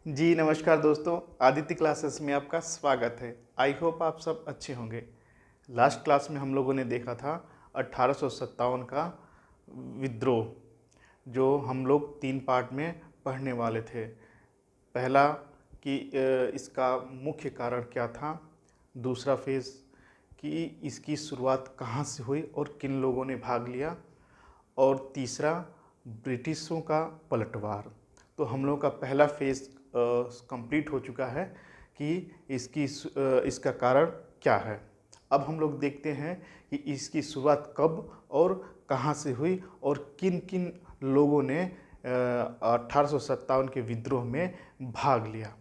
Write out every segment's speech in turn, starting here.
जी नमस्कार दोस्तों, आदित्य क्लासेस में आपका स्वागत है। आई होप आप सब अच्छे होंगे। लास्ट क्लास में हम लोगों ने देखा था 1857 का विद्रोह, जो हम लोग 3 पार्ट में पढ़ने वाले थे। पहला कि इसका मुख्य कारण क्या था, दूसरा फेज़ कि इसकी शुरुआत कहाँ से हुई और किन लोगों ने भाग लिया, और तीसरा ब्रिटिशों का पलटवार। तो हम लोग का पहला फेज़ कंप्लीट हो चुका है कि इसका कारण क्या है। अब हम लोग देखते हैं कि इसकी शुरुआत कब और कहाँ से हुई और किन किन लोगों ने 1857 के विद्रोह में भाग लिया।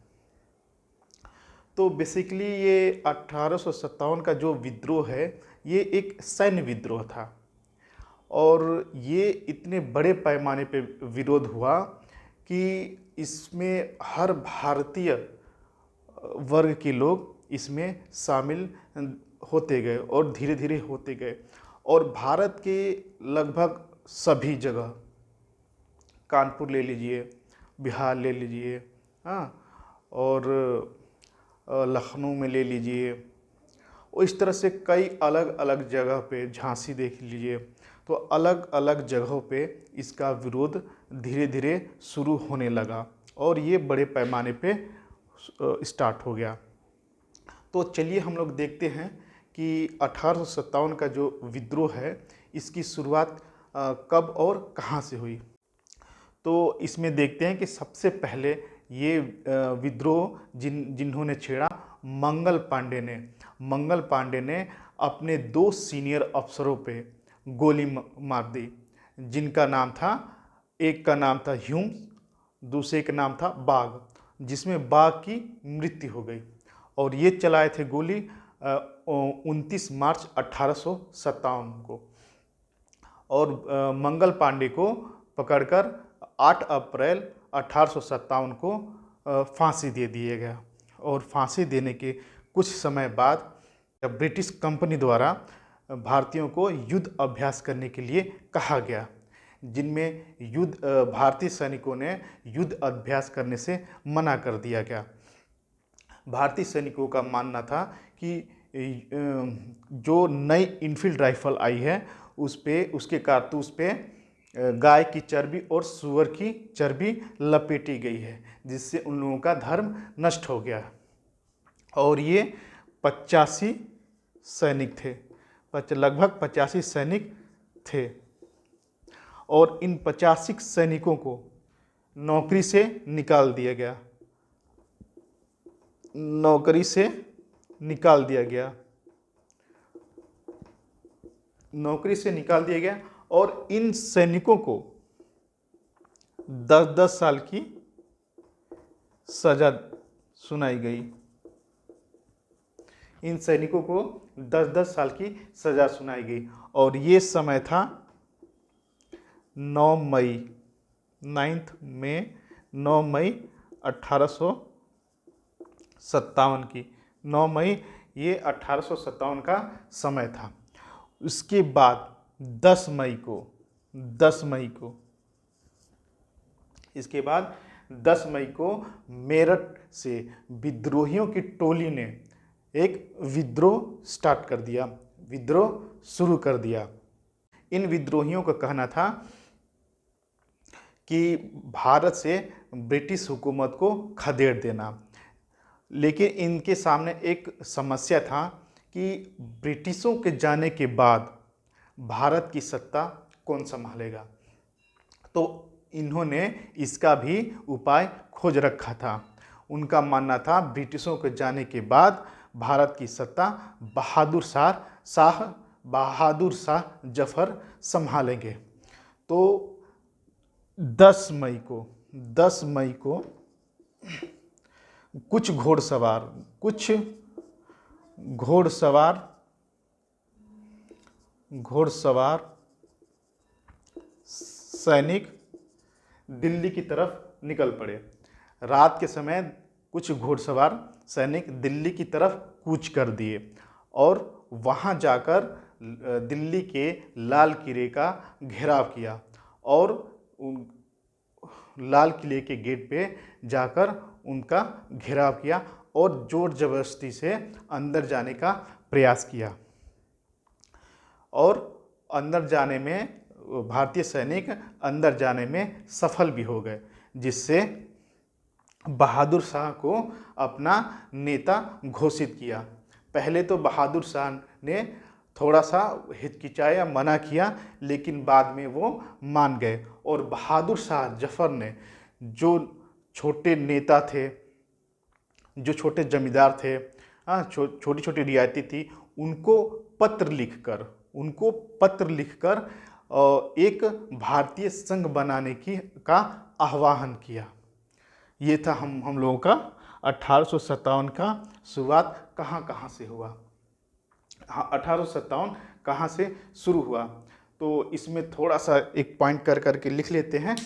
तो बेसिकली ये 1857 का जो विद्रोह है, ये एक सैन्य विद्रोह था और ये इतने बड़े पैमाने पे विरोध हुआ कि इसमें हर भारतीय वर्ग के लोग इसमें शामिल होते गए और धीरे धीरे होते गए। और भारत के लगभग सभी जगह, कानपुर ले लीजिए, बिहार ले लीजिए, हाँ, और लखनऊ में ले लीजिए, और इस तरह से कई अलग अलग जगह पे, झांसी देख लीजिए, तो अलग अलग जगहों पे इसका विरोध धीरे धीरे शुरू होने लगा और ये बड़े पैमाने पे स्टार्ट हो गया। तो चलिए हम लोग देखते हैं कि 1857 का जो विद्रोह है, इसकी शुरुआत कब और कहाँ से हुई। तो इसमें देखते हैं कि सबसे पहले ये विद्रोह जिन्होंने छेड़ा, मंगल पांडे ने अपने 2 सीनियर अफसरों पे गोली मार दी, जिनका नाम था, एक का नाम था ह्यूम्स, दूसरे का नाम था बाग, जिसमें बाग की मृत्यु हो गई। और ये चलाए थे गोली 29 मार्च 1857 को, और मंगल पांडे को पकड़कर 8 अप्रैल 1857 को फांसी दे दिया गया। और फांसी देने के कुछ समय बाद ब्रिटिश कंपनी द्वारा भारतीयों को युद्ध अभ्यास करने के लिए कहा गया, जिनमें भारतीय सैनिकों ने युद्ध अभ्यास करने से मना कर दिया गया। भारतीय सैनिकों का मानना था कि जो नई इनफील्ड राइफल आई है, उसके कारतूस पे गाय की चर्बी और सूअर की चर्बी लपेटी गई है, जिससे उन लोगों का धर्म नष्ट हो गया। और ये 85 सैनिक थे, लगभग 85 सैनिक थे। और इन 85 सैनिकों को नौकरी से निकाल दिया गया, नौकरी से निकाल दिया गया, नौकरी से निकाल दिया गया। और इन सैनिकों को 10-10 साल की सजा सुनाई गई। इन सैनिकों को 10-10 साल की सजा सुनाई गई। और ये समय था 9 मई 9 मई 1857 की, 9 मई ये 1857 का समय था। उसके बाद 10 मई को इसके बाद 10 मई को मेरठ से विद्रोहियों की टोली ने एक विद्रोह शुरू कर दिया। इन विद्रोहियों का कहना था कि भारत से ब्रिटिश हुकूमत को खदेड़ देना, लेकिन इनके सामने एक समस्या था कि ब्रिटिशों के जाने के बाद भारत की सत्ता कौन संभालेगा। तो इन्होंने इसका भी उपाय खोज रखा था। उनका मानना था ब्रिटिशों के जाने के बाद भारत की सत्ता बहादुर शाह जफर संभालेंगे। तो 10 मई को कुछ घोड़सवार सैनिक दिल्ली की तरफ निकल पड़े। रात के समय कुछ घोड़सवार सैनिक दिल्ली की तरफ कूच कर दिए और वहां जाकर दिल्ली के लाल किले का घेराव किया। और लाल किले के गेट पे जाकर उनका घेराव किया और जोर जबरदस्ती से अंदर जाने का प्रयास किया। और अंदर जाने में भारतीय सैनिक अंदर जाने में सफल भी हो गए, जिससे बहादुर शाह को अपना नेता घोषित किया। पहले तो बहादुर शाह ने थोड़ा सा हिचकिचाया, मना किया, लेकिन बाद में वो मान गए और बहादुर शाह जफर ने जो छोटे नेता थे, जो छोटे जमींदार थे, छोटी छोटी रियायतें थी, उनको पत्र लिखकर एक भारतीय संघ बनाने का आह्वान किया। ये था हम लोगों का 1857 का शुरुआत कहाँ से हुआ। हाँ, 1857 कहाँ से शुरू हुआ, तो इसमें थोड़ा सा एक पॉइंट करके लिख लेते हैं।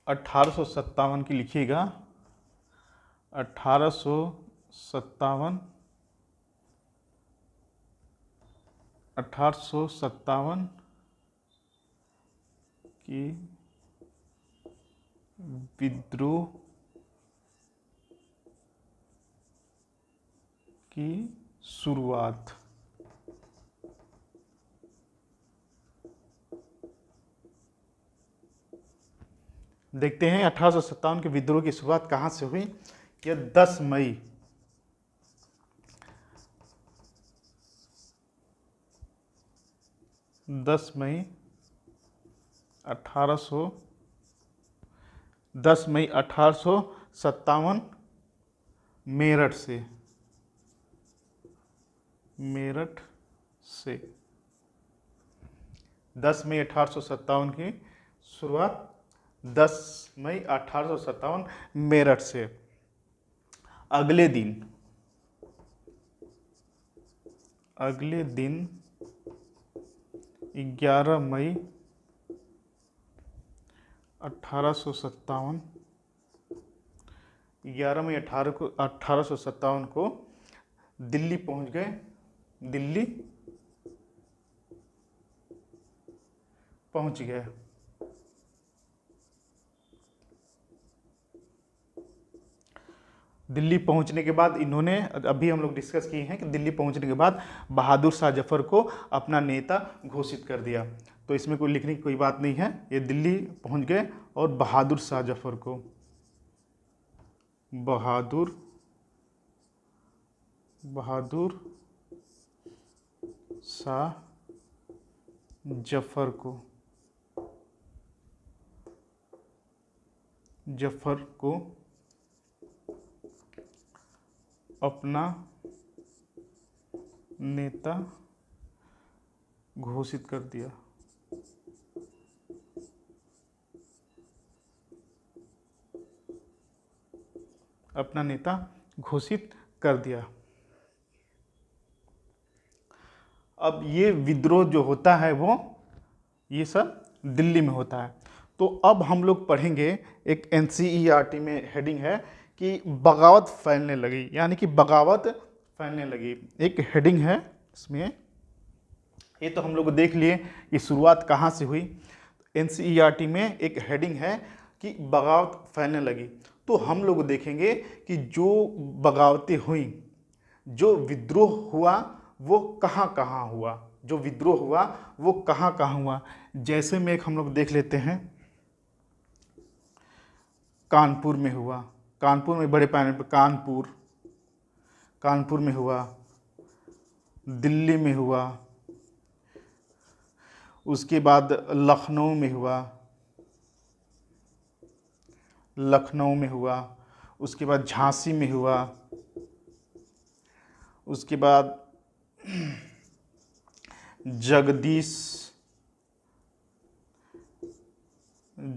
(1857) की लिखिएगा। 1857 की विद्रोह की शुरुआत। देखते हैं 1857 के विद्रोह की शुरुआत कहाँ से हुई। यह 10 मई 1857 मेरठ से 10 मई 1857 की शुरुआत 10 मई 1857 मेरठ से। अगले दिन 11 मई 1857 को दिल्ली पहुंच गए। दिल्ली पहुंच गए। दिल्ली पहुंचने के बाद इन्होंने, अभी हम लोग डिस्कस किए हैं कि दिल्ली पहुंचने के बाद बहादुर शाह जफर को अपना नेता घोषित कर दिया। तो इसमें कोई लिखने की कोई बात नहीं है। ये दिल्ली पहुंच गए और बहादुर शाह जफर को, बहादुर शाह जफर को अपना नेता घोषित कर दिया। अपना नेता घोषित कर दिया। अब ये विद्रोह जो होता है वो ये सब दिल्ली में होता है। तो अब हम लोग पढ़ेंगे, एक NCERT में हेडिंग है कि बगावत फैलने लगी, यानी कि बगावत फैलने लगी, एक हेडिंग है इसमें। ये तो हम लोग देख लिए कि शुरुआत कहाँ से हुई। NCERT में एक हेडिंग है कि बगावत फैलने लगी। तो हम लोग देखेंगे कि जो बगावतें हुई, जो विद्रोह हुआ, वो कहाँ कहाँ हुआ, जो विद्रोह हुआ वो कहाँ कहाँ हुआ। जैसे में एक हम लोग देख लेते हैं, कानपुर में हुआ, कानपुर में बड़े पैमाने पर कानपुर में हुआ, दिल्ली में हुआ, उसके बाद लखनऊ में हुआ, उसके बाद झांसी में हुआ, उसके बाद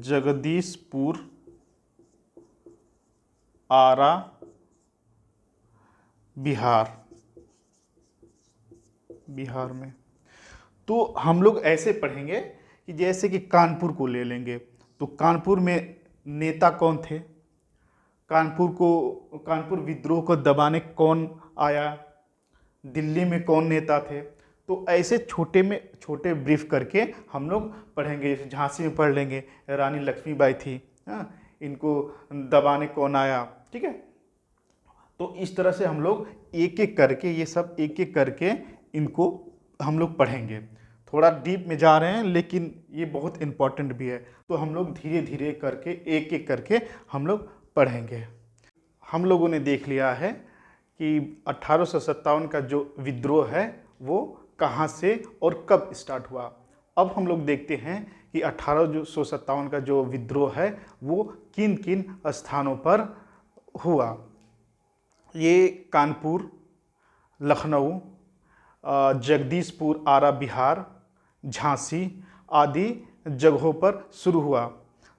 जगदीशपुर, आरा, बिहार में। तो हम लोग ऐसे पढ़ेंगे कि जैसे कि कानपुर को ले लेंगे, तो कानपुर में नेता कौन थे, कानपुर विद्रोह को दबाने कौन आया, दिल्ली में कौन नेता थे। तो ऐसे छोटे में छोटे ब्रीफ करके हम लोग पढ़ेंगे। जैसे झांसी में पढ़ लेंगे, रानी लक्ष्मीबाई थी, हाँ, इनको दबाने कौन आया, ठीक है। तो इस तरह से हम लोग एक एक करके, ये सब एक एक करके इनको हम लोग पढ़ेंगे। थोड़ा डीप में जा रहे हैं लेकिन ये बहुत इम्पॉर्टेंट भी है, तो हम लोग धीरे धीरे करके एक एक करके हम लोग पढ़ेंगे। हम लोगों ने देख लिया है कि 1857 का जो विद्रोह है वो कहाँ से और कब स्टार्ट हुआ। अब हम लोग देखते हैं कि 1857 का जो विद्रोह है वो किन किन स्थानों पर हुआ। ये कानपुर, लखनऊ, जगदीशपुर आरा बिहार, झांसी आदि जगहों पर शुरू हुआ।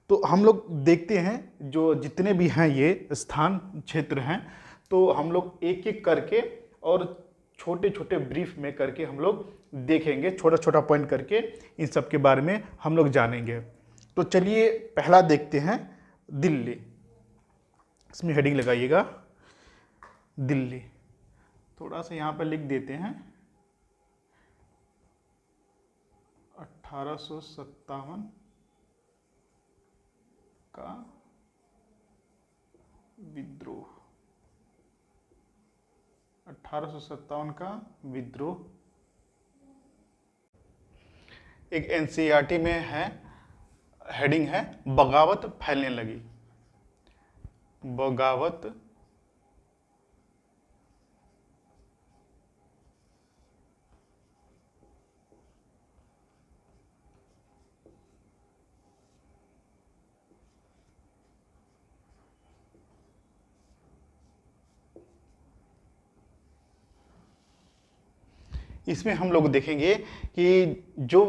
तो हम लोग देखते हैं जो जितने भी हैं ये स्थान क्षेत्र हैं, तो हम लोग एक एक करके और छोटे छोटे ब्रीफ में करके हम लोग देखेंगे, छोटा छोटा पॉइंट करके इन सब के बारे में हम लोग जानेंगे। तो चलिए पहला देखते हैं, दिल्ली। इसमें हेडिंग लगाइएगा दिल्ली। थोड़ा सा यहाँ पर लिख देते हैं 1857 का विद्रोह। 1857 का विद्रोह एक एनसीईआरटी में है, हेडिंग है बगावत फैलने लगी। बगावत इसमें हम लोग देखेंगे कि जो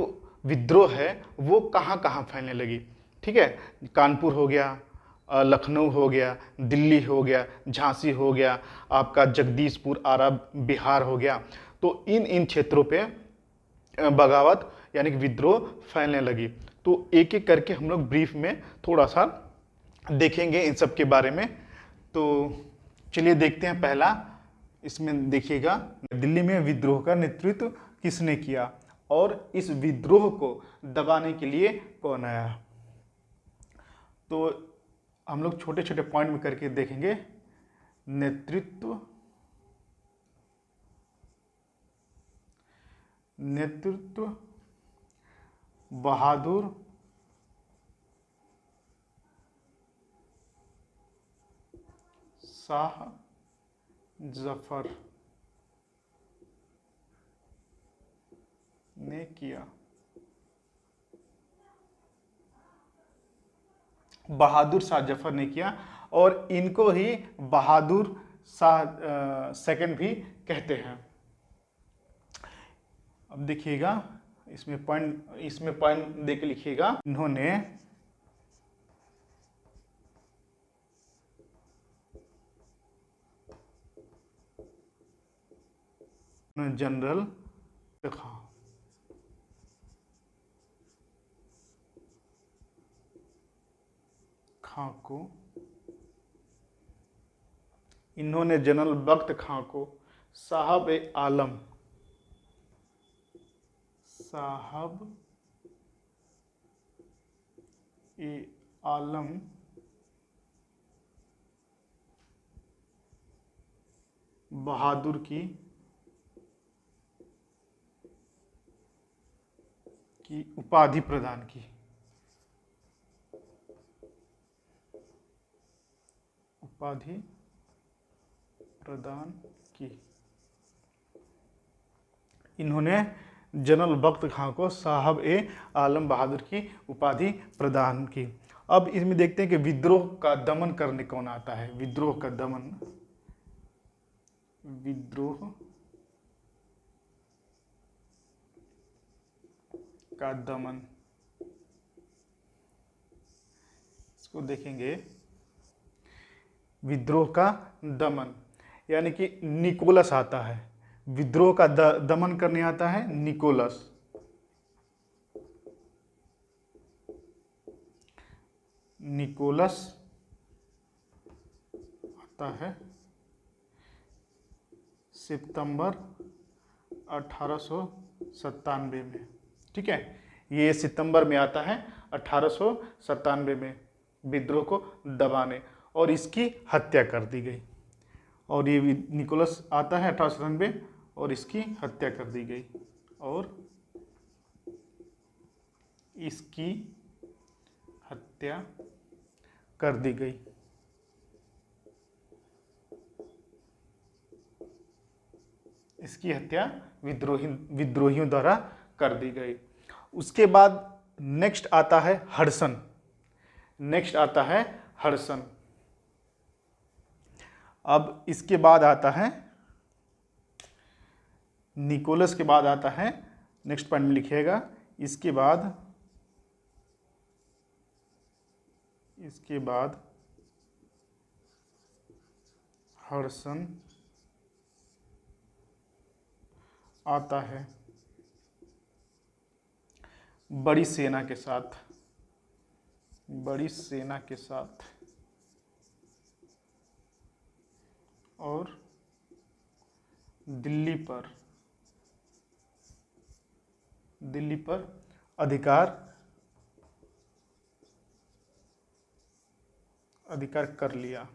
विद्रोह है वो कहाँ कहाँ फैलने लगी, ठीक है। कानपुर हो गया, लखनऊ हो गया, दिल्ली हो गया, झांसी हो गया, आपका जगदीशपुर आरा बिहार हो गया। तो इन इन क्षेत्रों पे बगावत यानी कि विद्रोह फैलने लगी। तो एक एक करके हम लोग ब्रीफ में थोड़ा सा देखेंगे इन सब के बारे में। तो चलिए देखते हैं पहला। इसमें देखिएगा, दिल्ली में विद्रोह का नेतृत्व किसने किया और इस विद्रोह को दबाने के लिए कौन आया। तो हम लोग छोटे छोटे पॉइंट में करके देखेंगे। नेतृत्व बहादुर शाह जफर ने किया। बहादुर शाह जफर ने किया और इनको ही बहादुर शाह सेकंड भी कहते हैं। अब देखिएगा, इसमें पॉइंट दे के लिखिएगा। इन्होंने जनरल खां को, इन्होंने जनरल बख्त खां को साहब ए आलम, साहब ए आलम बहादुर की उपाधि प्रदान की। उपाधि प्रदान की। इन्होंने जनरल बख्त खां को साहब ए आलम बहादुर की उपाधि प्रदान की। अब इसमें देखते हैं कि विद्रोह का दमन करने कौन आता है। विद्रोह का दमन, विद्रोह का दमन, इसको देखेंगे। विद्रोह का दमन यानी कि निकोलस आता है। विद्रोह का दमन करने आता है निकोलस। निकोलस आता है सितंबर 1897 में। ठीक है, ये सितंबर में आता है 1897 में विद्रोह को दबाने, और इसकी हत्या कर दी गई। और ये निकोलस आता है 1897 और इसकी हत्या कर दी गई, और इसकी हत्या कर दी गई। इसकी हत्या विद्रोहियों द्वारा कर दी गई। उसके बाद नेक्स्ट आता है हडसन। नेक्स्ट आता है हडसन। अब इसके बाद आता है निकोलस के बाद आता है, नेक्स्ट पॉइंट में लिखिएगा, इसके बाद हडसन आता है बड़ी सेना के साथ, और दिल्ली पर अधिकार कर लिया।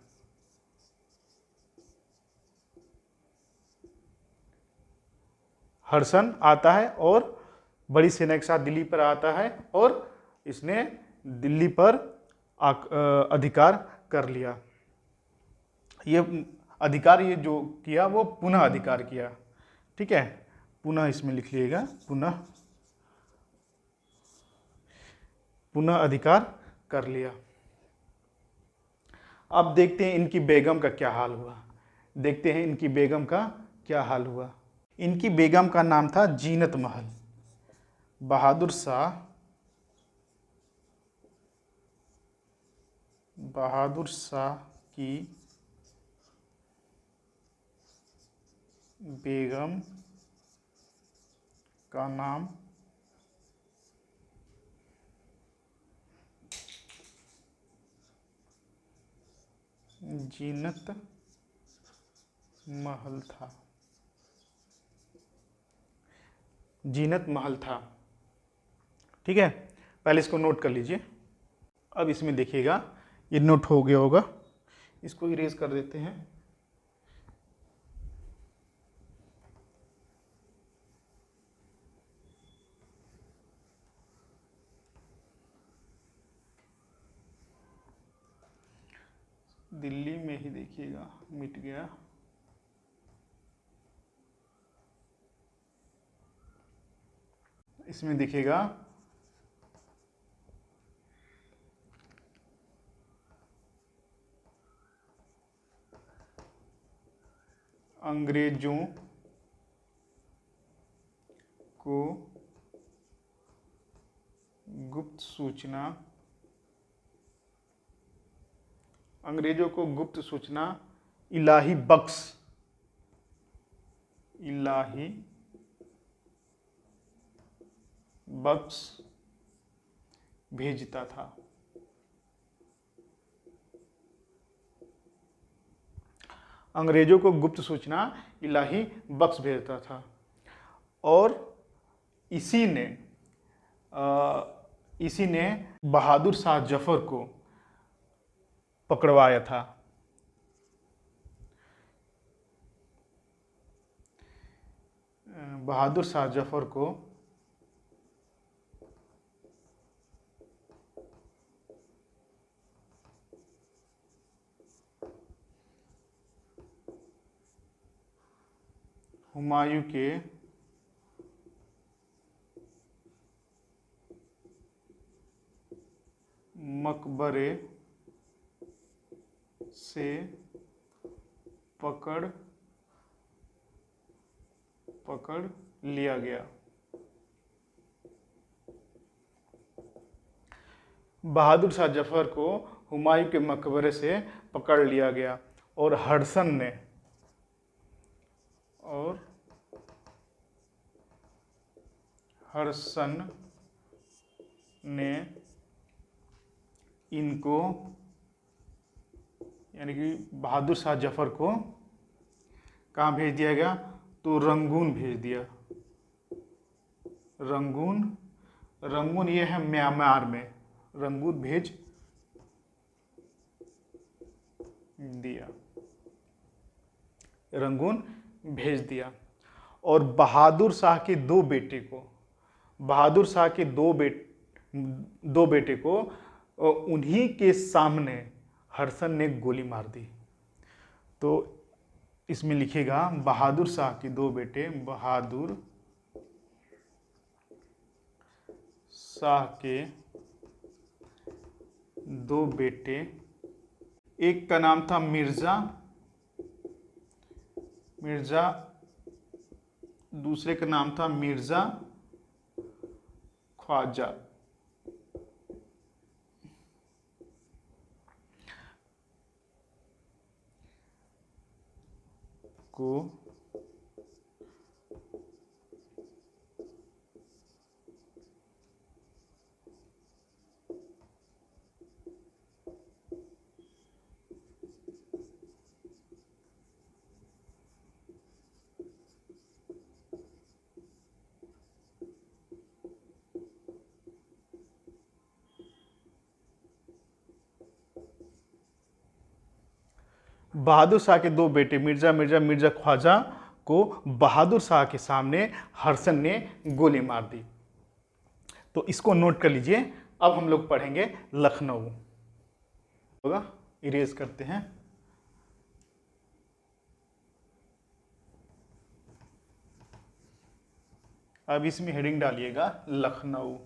हडसन आता है और बड़ी सेना के साथ दिल्ली पर आता है, और इसने दिल्ली पर अधिकार कर लिया। ये अधिकार, ये जो किया वो पुनः अधिकार किया। ठीक है, पुनः इसमें लिख लीजिएगा, पुनः अधिकार कर लिया। अब देखते हैं इनकी बेगम का क्या हाल हुआ। इनकी बेगम का नाम था जीनत महल। बहादुर शाह की बेगम का नाम जीनत महल था। ठीक है, पहले इसको नोट कर लीजिए। अब इसमें देखिएगा, ये नोट हो गया होगा, इसको इरेज कर देते हैं। दिल्ली में ही देखिएगा, मिट गया। इसमें देखिएगा अंग्रेजों को गुप्त सूचना इलाही बख्श भेजता था। अंग्रेजों को गुप्त सूचना इलाही बख्श भेजता था, और इसी ने बहादुर शाह जफर को पकड़वाया था। बहादुर शाह जफर को हुमायूं के मकबरे से पकड़ लिया गया। बहादुर शाह जफर को हुमायूं के मकबरे से पकड़ लिया गया, और हडसन ने इनको, यानी कि बहादुर शाह जफर को कहाँ भेज दिया गया? तो रंगून भेज दिया। रंगून, रंगून ये है म्यांमार में, रंगून भेज दिया, रंगून भेज दिया। और बहादुर शाह के दो बेटे को, बहादुर शाह के दो बेटे को उन्हीं के सामने हर्षण ने गोली मार दी। तो इसमें लिखेगा बहादुर शाह के दो बेटे, बहादुर शाह के दो बेटे, एक का नाम था मिर्जा, मिर्जा, दूसरे का नाम था मिर्जा ख्वाजा। को बहादुर शाह के दो बेटे मिर्जा ख्वाजा को बहादुर शाह के सामने हर्षण ने गोली मार दी। तो इसको नोट कर लीजिए। अब हम लोग पढ़ेंगे लखनऊ। होगा, इरेज करते हैं। अब इसमें हेडिंग डालिएगा लखनऊ।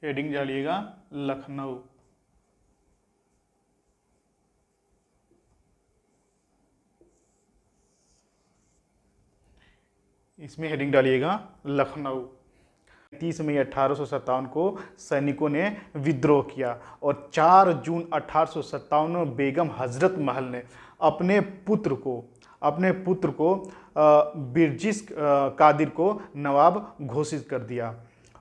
हेडिंग डालिएगा लखनऊ। इसमें हेडिंग डालिएगा लखनऊ। 30 मई 1857 को सैनिकों ने विद्रोह किया और 4 जून 1857 में बेगम हजरत महल ने अपने पुत्र को बिरजिस कादिर को नवाब घोषित कर दिया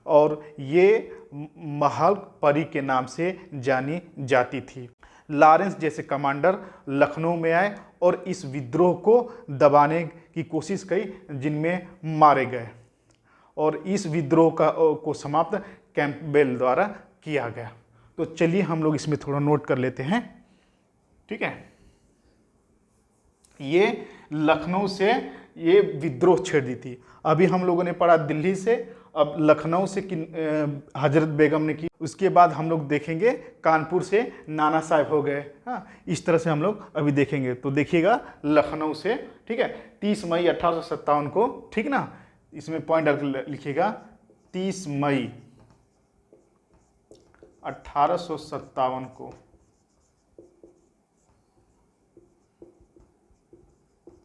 और ये महल परी के नाम से जानी जाती थी। लॉरेंस जैसे कमांडर लखनऊ में आए और इस विद्रोह को दबाने की कोशिश की, जिनमें मारे गए और इस विद्रोह को समाप्त कैंपबेल द्वारा किया गया। तो चलिए हम लोग इसमें थोड़ा नोट कर लेते हैं। ठीक है, ये लखनऊ से ये विद्रोह छेड़ दी थी। अभी हम लोगों ने पढ़ा दिल्ली से, अब लखनऊ से हजरत बेगम ने की। उसके बाद हम लोग देखेंगे कानपुर से नाना साहब हो गए। हाँ, इस तरह से हम लोग अभी देखेंगे। तो देखिएगा लखनऊ से, ठीक है, 30 मई 1857 को, ठीक ना, इसमें पॉइंट लिखिएगा 30 मई 1857 को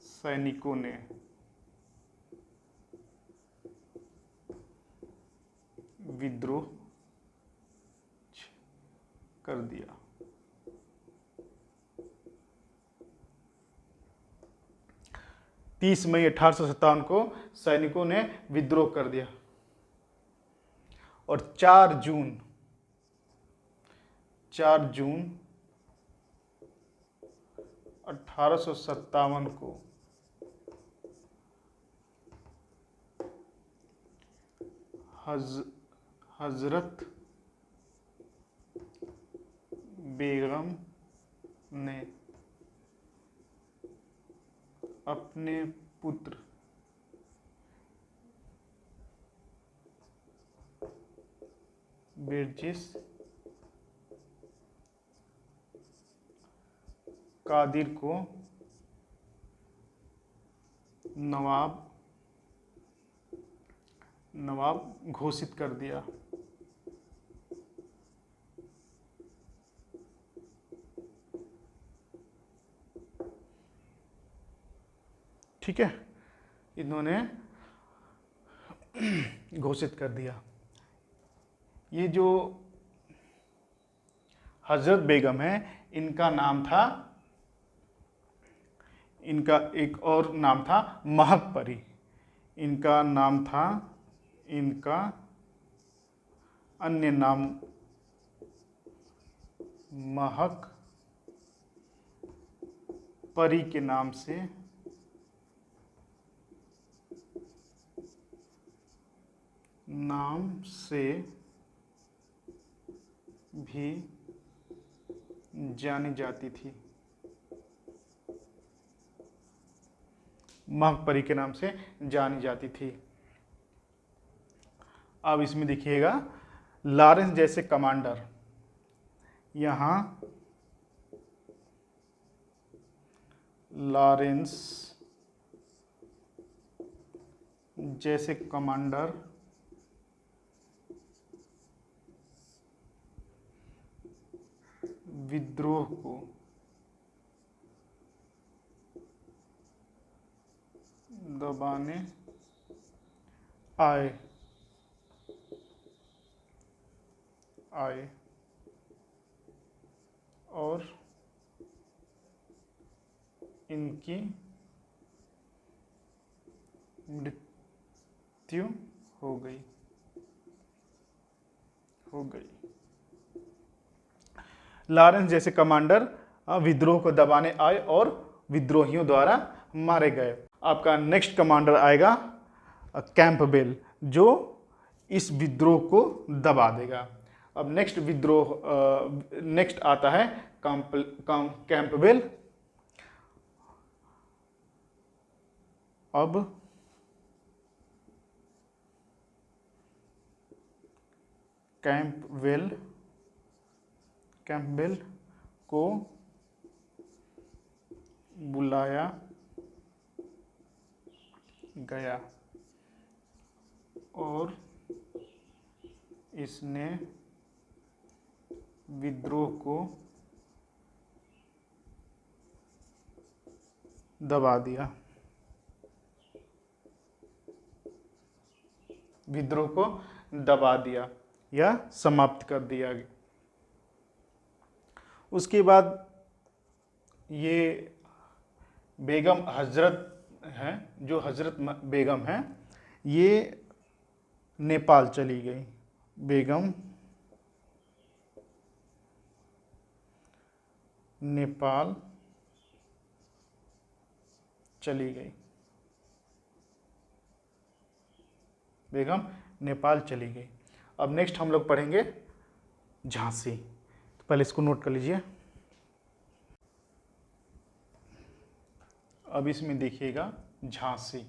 सैनिकों ने विद्रोह कर दिया। तीस मई 1857 को सैनिकों ने विद्रोह कर दिया और 4 जून 1857 को हजरत बेगम ने अपने पुत्र बिरजिस कादिर को नवाब घोषित कर दिया। ठीक है, इन्होंने घोषित कर दिया। ये जो हजरत बेगम है, इनका नाम था, इनका एक और नाम था महक परी। इनका अन्य नाम महक परी के नाम से भी जानी जाती थी। महक परी के नाम से जानी जाती थी। अब इसमें देखिएगा लॉरेंस जैसे कमांडर, यहाँ लॉरेंस जैसे कमांडर विद्रोह को दबाने आए और इनकी मृत्यु हो गई। लॉरेंस जैसे कमांडर विद्रोह को दबाने आए और विद्रोहियों द्वारा मारे गए। आपका नेक्स्ट कमांडर आएगा कैंपबेल, जो इस विद्रोह को दबा देगा। अब नेक्स्ट आता है कैंपबेल। अब कैंपबेल को बुलाया गया और इसने विद्रोह को दबा दिया। विद्रोह को दबा दिया या समाप्त कर दिया। उसके बाद ये बेगम हजरत हैं, जो हजरत बेगम हैं, ये नेपाल चली गई। बेगम नेपाल चली गई। बेगम नेपाल चली गई। अब नेक्स्ट हम लोग पढ़ेंगे झांसी। तो पहले इसको नोट कर लीजिए। अब इसमें देखिएगा झांसी।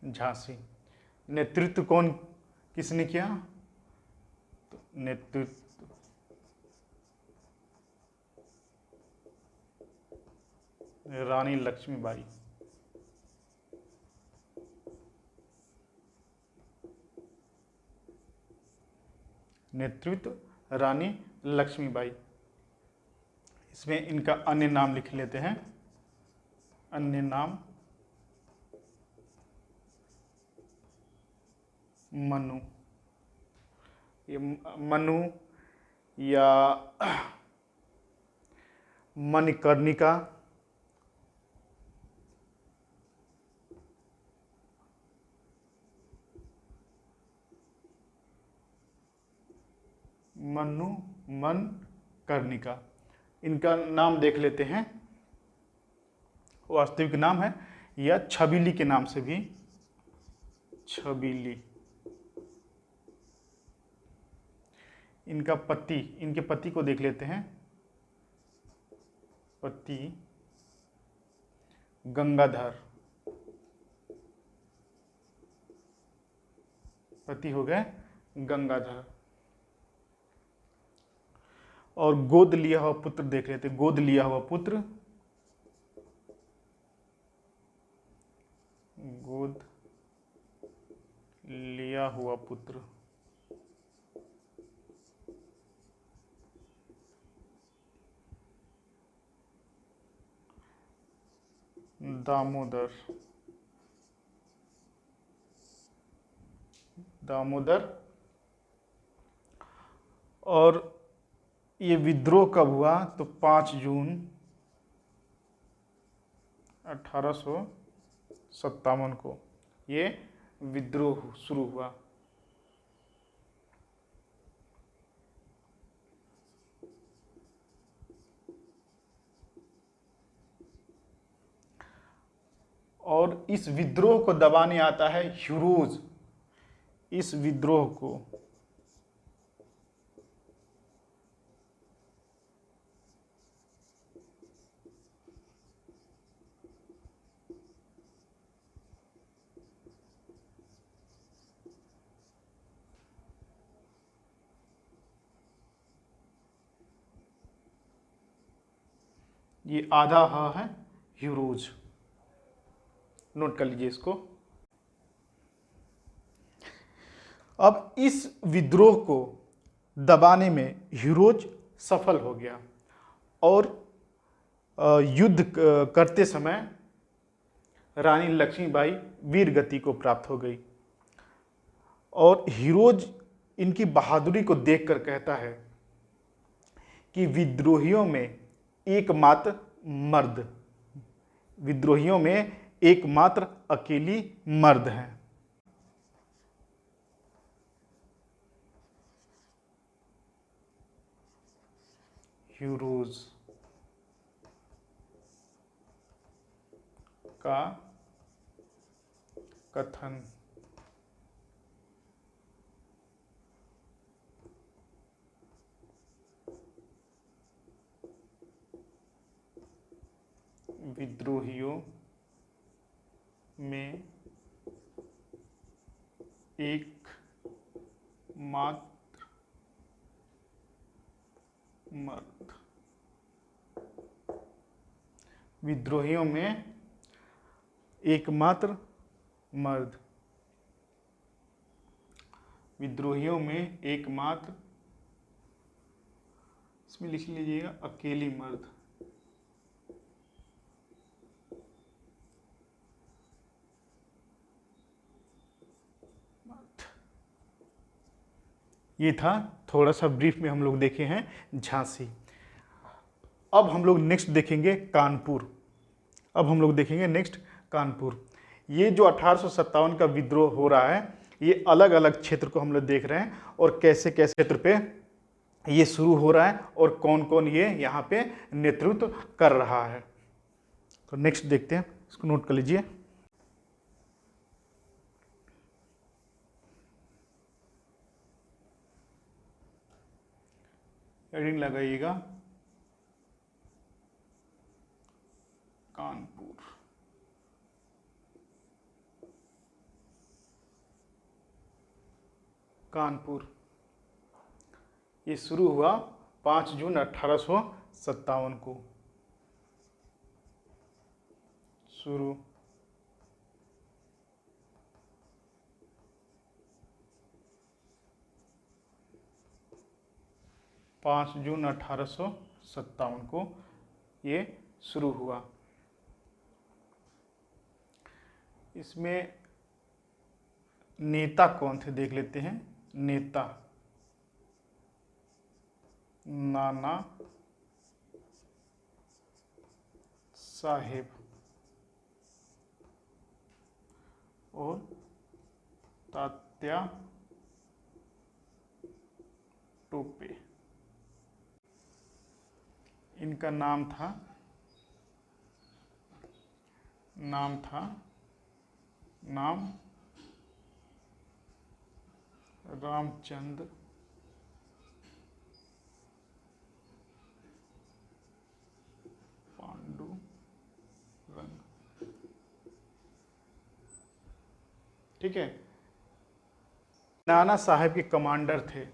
झांसी नेतृत्व किसने किया? तो नेतृत्व रानी लक्ष्मीबाई। नेतृत्व रानी लक्ष्मीबाई। इसमें इनका अन्य नाम लिख लेते हैं। अन्य नाम मनु। ये मनु या मणिकर्णिका, मनु मणिकर्णिका, इनका नाम देख लेते हैं। वास्तविक नाम है या छबीली के नाम से भी छबीली। इनके पति को देख लेते हैं। पति गंगाधर, पति हो गए गंगाधर। और गोद लिया हुआ पुत्र देख लेते। गोद लिया हुआ पुत्र, गोद लिया हुआ पुत्र दामोदर। और ये विद्रोह कब हुआ? तो 5 जून 1860 57 को ये विद्रोह शुरू हुआ। और इस विद्रोह को दबाने आता है ह्यूरोज। इस विद्रोह को ये आधा ह है ह्यूरोज, नोट कर लीजिए इसको। अब इस विद्रोह को दबाने में ह्यूरोज सफल हो गया और युद्ध करते समय रानी लक्ष्मीबाई वीर गति को प्राप्त हो गई। और हीरोज इनकी बहादुरी को देखकर कहता है कि विद्रोहियों में एकमात्र अकेली मर्द है। हीरोज का कथन विद्रोहियों में एकमात्र मर्द, विद्रोहियों में एकमात्र मर्द, विद्रोहियों में एकमात्र, इसमें लिख लीजिएगा अकेली मर्द। ये था थोड़ा सा ब्रीफ में हम लोग देखे हैं झांसी। अब हम लोग नेक्स्ट देखेंगे कानपुर। ये जो 1857 का विद्रोह हो रहा है, ये अलग अलग क्षेत्र को हम लोग देख रहे हैं और कैसे कैसे क्षेत्र पे ये शुरू हो रहा है और कौन कौन ये यहाँ पे नेतृत्व कर रहा है। तो नेक्स्ट देखते हैं, इसको नोट कर लीजिए। हेडिंग लगाइएगा कानपुर। कानपुर ये शुरू हुआ 5 जून 1857 को। शुरू 5 जून 1857 को ये शुरू हुआ। इसमें नेता कौन थे देख लेते हैं। नेता नाना साहेब और तात्या टोपे। इनका नाम रामचंद्र पांडुरंग। ठीक है, नाना साहेब के कमांडर थे।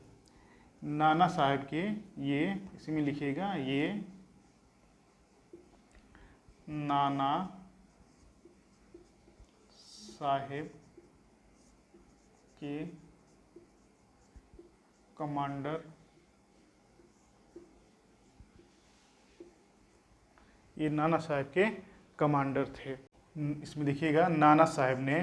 नाना साहेब के, ये इसमें लिखिएगा, ये नाना साहेब के कमांडर, ये नाना साहेब के कमांडर थे। इसमें देखिएगा नाना साहेब ने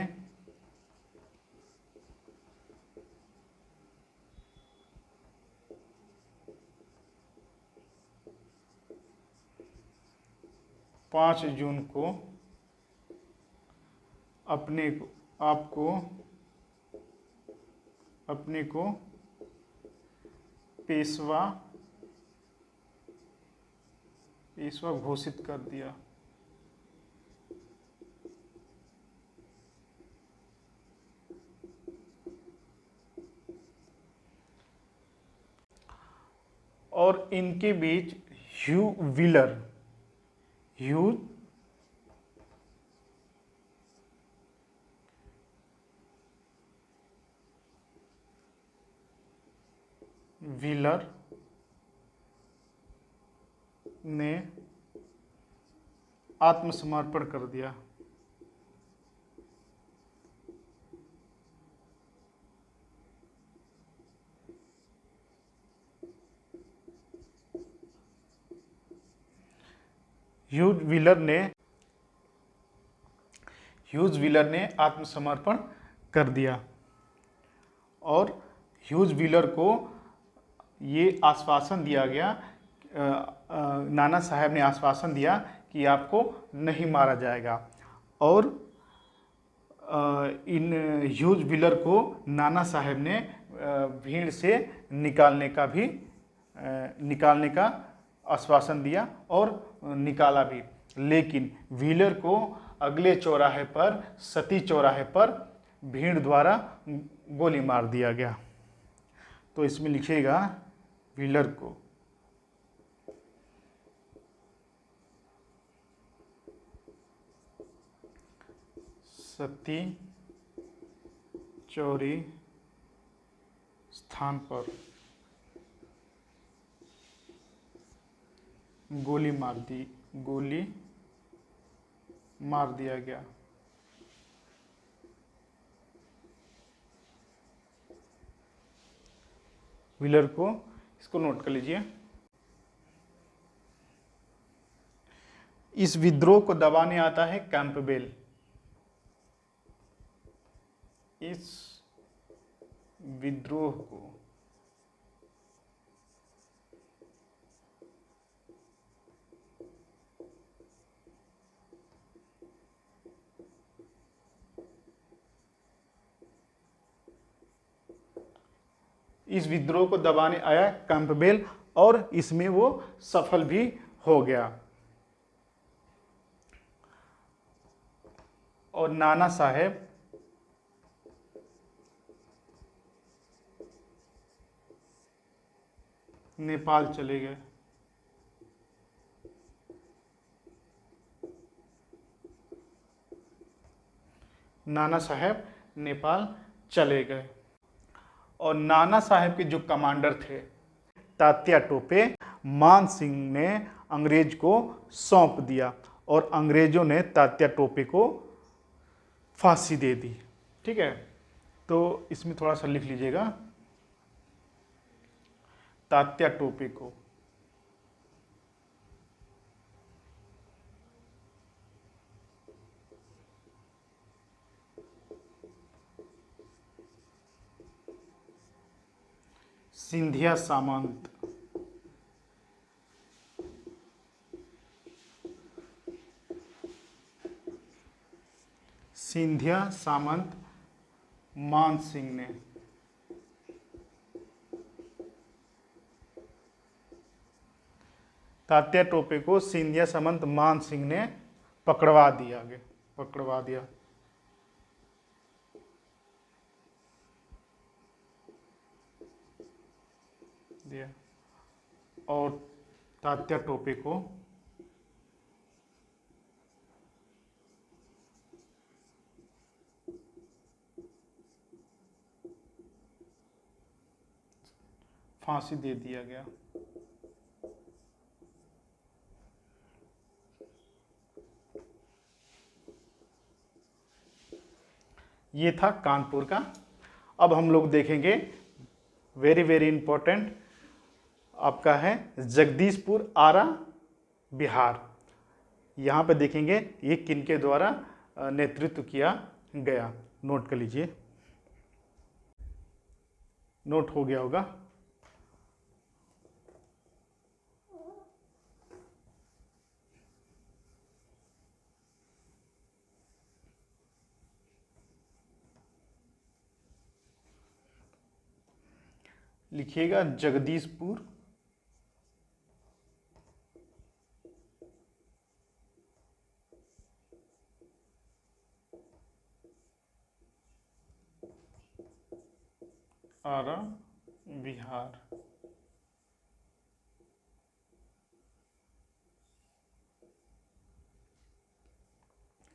पाँच जून को अपने को आपको अपने को पेशवा पेशवा घोषित कर दिया। और इनके बीच ह्यू व्हीलर ने आत्मसमर्पण कर दिया। ह्यूज व्हीलर ने आत्मसमर्पण कर दिया और ह्यूज व्हीलर को ये आश्वासन दिया गया, नाना साहब ने आश्वासन दिया कि आपको नहीं मारा जाएगा। और इन ह्यूज व्हीलर को नाना साहब ने भीड़ से निकालने का आश्वासन दिया और निकाला भी। लेकिन व्हीलर को अगले चौराहे पर, सती चौराहे पर भीड़ द्वारा गोली मार दिया गया। तो इसमें लिखिएगा व्हीलर को सती चौरी स्थान पर गोली मार दिया गया। व्हीलर को, इसको नोट कर लीजिए। इस विद्रोह को दबाने आता है कैंपबेल। इस विद्रोह को दबाने आया कैंपबेल और इसमें वो सफल भी हो गया। और नाना साहेब नेपाल चले गए। नाना साहेब नेपाल चले गए और नाना साहेब के जो कमांडर थे तात्या टोपे, मान सिंह ने अंग्रेज को सौंप दिया और अंग्रेजों ने तात्या टोपे को फांसी दे दी। ठीक है, तो इसमें थोड़ा सा लिख लीजिएगा, तात्या टोपे को सिंधिया सामंत मान सिंह ने तात्या टोपे को सिंधिया सामंत मान सिंह ने पकड़वा दिया। और तात्या टोपे को फांसी दे दिया गया। ये था कानपुर का। अब हम लोग देखेंगे वेरी वेरी इंपॉर्टेंट, आपका है जगदीशपुर आरा बिहार। यहाँ पे देखेंगे ये किनके द्वारा नेतृत्व किया गया। नोट कर लीजिए, नोट हो गया होगा। लिखिएगा जगदीशपुर, आरा बिहार।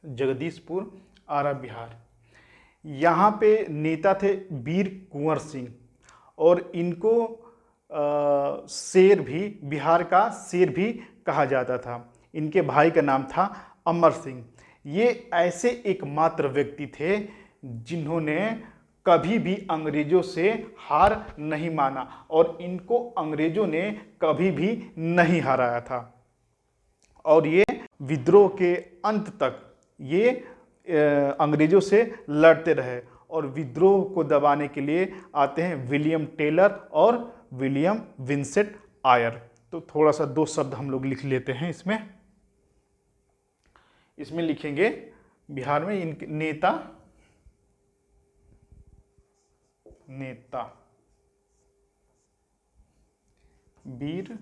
जगदीशपुर, आरा बिहार। यहाँ पे नेता थे वीर कुंवर सिंह, और इनको शेर भी, बिहार का शेर भी कहा जाता था। इनके भाई का नाम था अमर सिंह। ये ऐसे एकमात्र व्यक्ति थे जिन्होंने कभी भी अंग्रेजों से हार नहीं माना, और इनको अंग्रेजों ने कभी भी नहीं हराया था। और ये विद्रोह के अंत तक ये अंग्रेजों से लड़ते रहे, और विद्रोह को दबाने के लिए आते हैं विलियम टेलर और विलियम विंसेंट आयर। तो थोड़ा सा दो शब्द हम लोग लिख लेते हैं इसमें लिखेंगे बिहार में इनके नेता वीर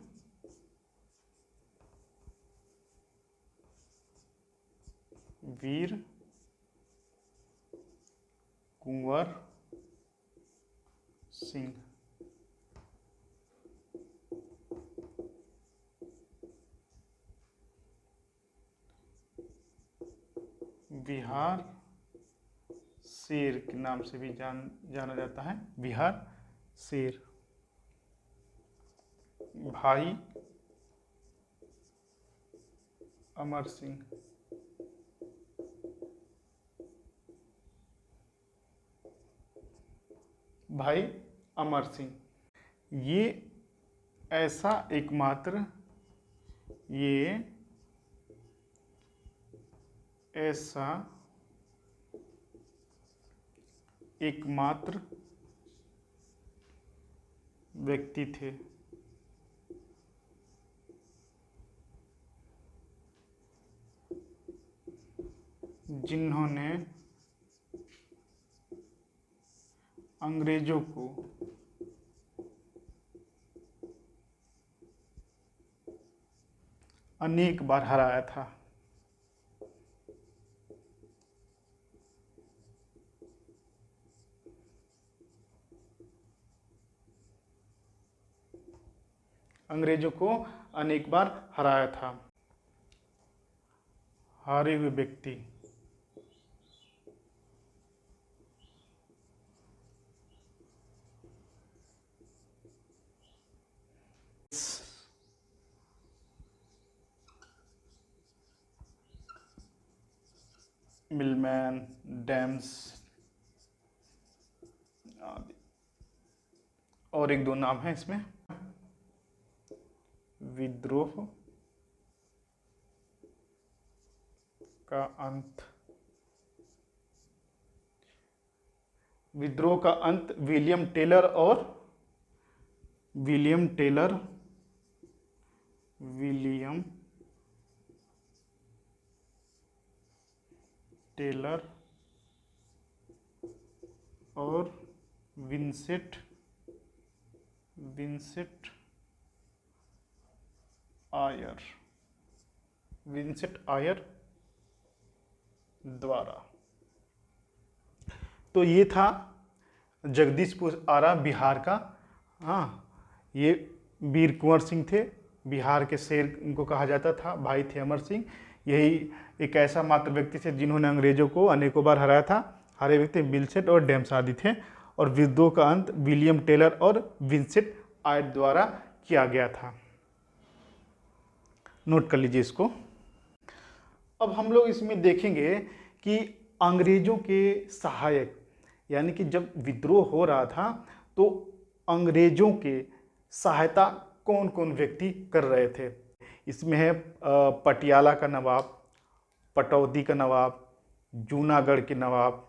कुंवर सिंह। बिहार शेर के नाम से भी जाना जाता है, बिहार शेर। भाई अमर सिंह, भाई अमर सिंह, ये ऐसा एकमात्र व्यक्ति थे जिन्होंने अंग्रेजों को अनेक बार हराया था। अंग्रेजों को अनेक बार हराया था। हारे हुए व्यक्ति मिलमैन, डैम्स आदि, और एक दो नाम है इसमें। विद्रोह का अंत, विद्रोह का अंत विलियम टेलर और विंसेंट आयर द्वारा। तो ये था जगदीशपुर, आरा बिहार का। हाँ, ये वीर कुंवर सिंह थे, बिहार के शेर इनको कहा जाता था। भाई थे अमर सिंह। यही एक ऐसा मात्र व्यक्ति थे जिन्होंने अंग्रेजों को अनेकों बार हराया था। हारे व्यक्ति विल्सेट और डैम्स आदि थे। और विद्रोह का अंत विलियम टेलर और विंसेंट आयर द्वारा किया गया था। नोट कर लीजिए इसको। अब हम लोग इसमें देखेंगे कि अंग्रेजों के सहायक, यानी कि जब विद्रोह हो रहा था तो अंग्रेजों के सहायता कौन कौन व्यक्ति कर रहे थे। इसमें है पटियाला का नवाब, पटौदी का नवाब, जूनागढ़ के नवाब,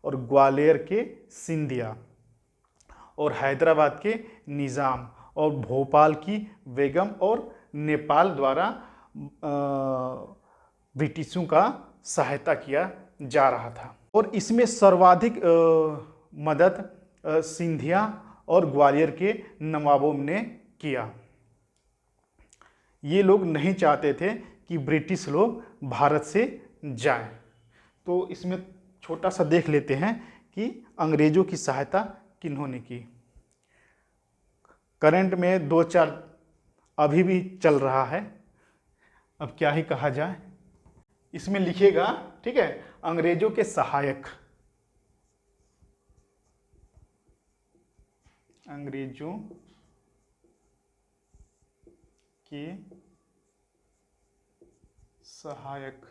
और ग्वालियर के सिंधिया, और हैदराबाद के निज़ाम, और भोपाल की बेगम, और नेपाल द्वारा ब्रिटिशों का सहायता किया जा रहा था। और इसमें सर्वाधिक मदद सिंधिया और ग्वालियर के नवाबों ने किया। ये लोग नहीं चाहते थे कि ब्रिटिश लोग भारत से जाएं। तो इसमें छोटा सा देख लेते हैं कि अंग्रेज़ों की सहायता किन्होंने की। करंट में 2-4 अभी भी चल रहा है, अब क्या ही कहा जाए। इसमें लिखिएगा, ठीक है, अंग्रेजों के सहायक, अंग्रेजों के सहायक।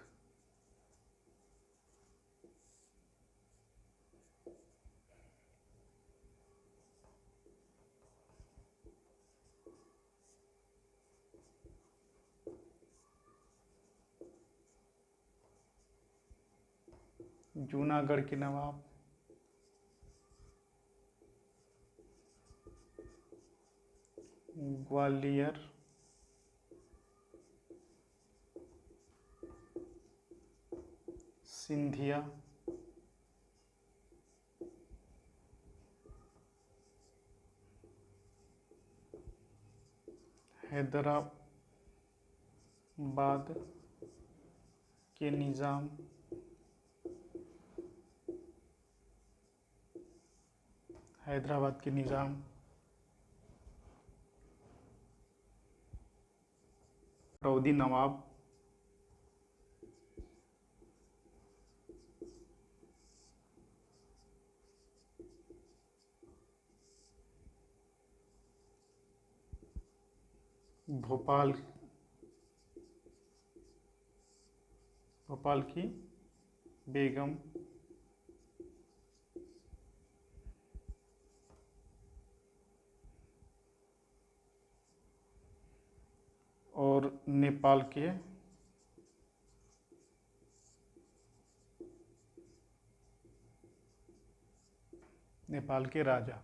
जूनागढ़ के नवाब, ग्वालियर, सिंधिया, हैदराबाद के निज़ाम, हैदराबाद के निज़ाम, रौदी नवाब, भोपाल, भोपाल की बेगम, और नेपाल के राजा।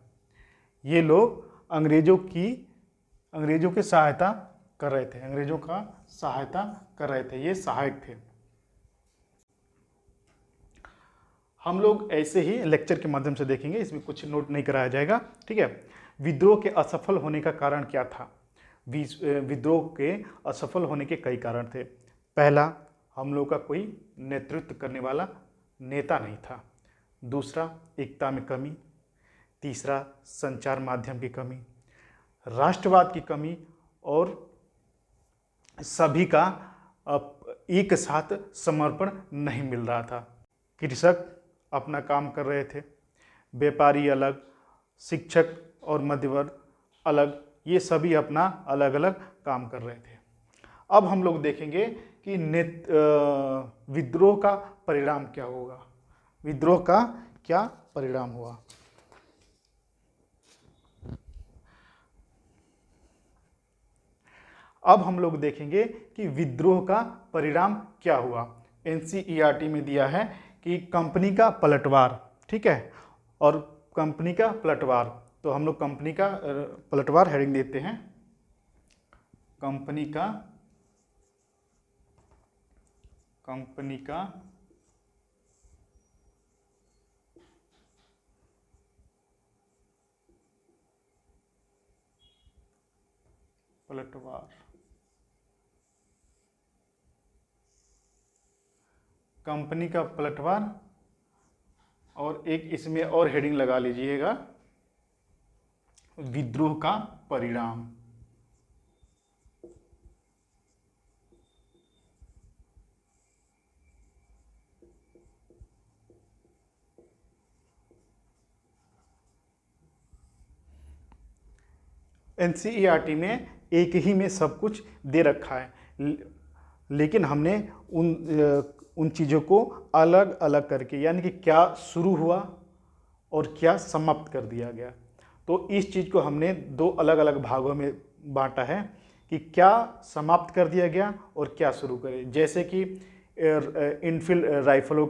ये लोग अंग्रेजों के सहायता कर रहे थे, अंग्रेजों का सहायता कर रहे थे, ये सहायक थे। हम लोग ऐसे ही लेक्चर के माध्यम से देखेंगे, इसमें कुछ नोट नहीं कराया जाएगा, ठीक है। विद्रोह के असफल होने का कारण क्या था? विद्रोह के असफल होने के कई कारण थे। पहला, हम लोग का कोई नेतृत्व करने वाला नेता नहीं था। दूसरा, एकता में कमी। तीसरा, संचार माध्यम की कमी। राष्ट्रवाद की कमी, और सभी का एक साथ समर्पण नहीं मिल रहा था। कृषक अपना काम कर रहे थे, व्यापारी अलग, शिक्षक और मध्यवर्ग अलग, ये सभी अपना अलग अलग काम कर रहे थे। अब हम लोग देखेंगे कि विद्रोह का परिणाम क्या होगा, विद्रोह का क्या परिणाम हुआ। अब हम लोग देखेंगे कि विद्रोह का परिणाम क्या हुआ। एनसीईआरटी में दिया है कि कंपनी का पलटवार, ठीक है, और कंपनी का पलटवार, तो हम लोग कंपनी का पलटवार हेडिंग देते हैं, कंपनी का पलटवार, कंपनी का पलटवार, और एक इसमें और हेडिंग लगा लीजिएगा, विद्रोह का परिणाम। एनसीईआरटी में एक ही में सब कुछ दे रखा है, लेकिन हमने उन चीज़ों को अलग अलग करके, यानी कि क्या शुरू हुआ और क्या समाप्त कर दिया गया, तो इस चीज़ को हमने दो अलग अलग भागों में बांटा है कि क्या समाप्त कर दिया गया और क्या शुरू करें। जैसे कि इनफील्ड राइफलों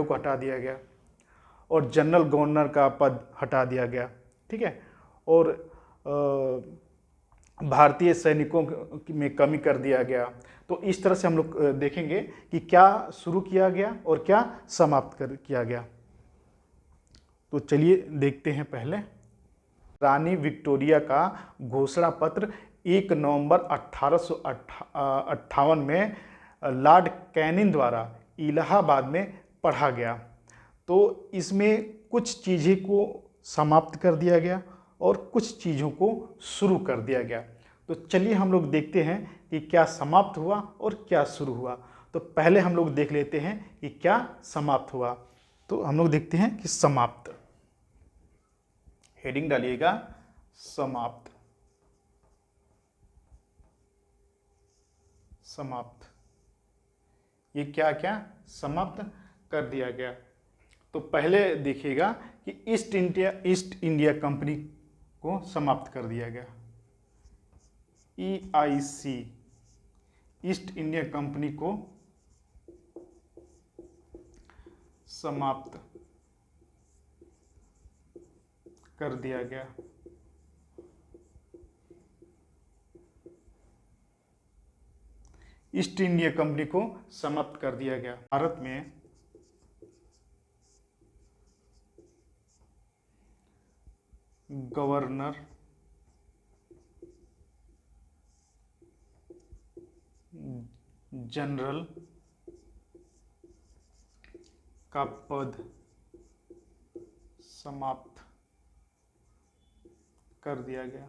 को हटा दिया गया, और जनरल गवर्नर का पद हटा दिया गया, ठीक है, और भारतीय सैनिकों में कमी कर दिया गया। तो इस तरह से हम लोग देखेंगे कि क्या शुरू किया गया और क्या समाप्त किया गया। तो चलिए देखते हैं पहले रानी विक्टोरिया का घोषणा पत्र 1 नवंबर 1858 में लॉर्ड कैनिंग द्वारा इलाहाबाद में पढ़ा गया। तो इसमें कुछ चीज़ें को समाप्त कर दिया गया और कुछ चीज़ों को शुरू कर दिया गया। तो चलिए हम लोग देखते हैं कि क्या समाप्त हुआ और क्या शुरू हुआ। तो पहले हम लोग देख लेते हैं कि क्या समाप्त हुआ। तो हम लोग देखते हैं कि समाप्त, हेडिंग डालिएगा समाप्त। समाप्त, ये क्या क्या समाप्त कर दिया गया। तो पहले देखिएगा कि ईस्ट इंडिया कंपनी को समाप्त कर दिया गया। EIC, ईस्ट इंडिया कंपनी को समाप्त कर दिया गया। ईस्ट इंडिया कंपनी को समाप्त कर दिया गया। भारत में गवर्नर जनरल का पद समाप्त कर दिया गया।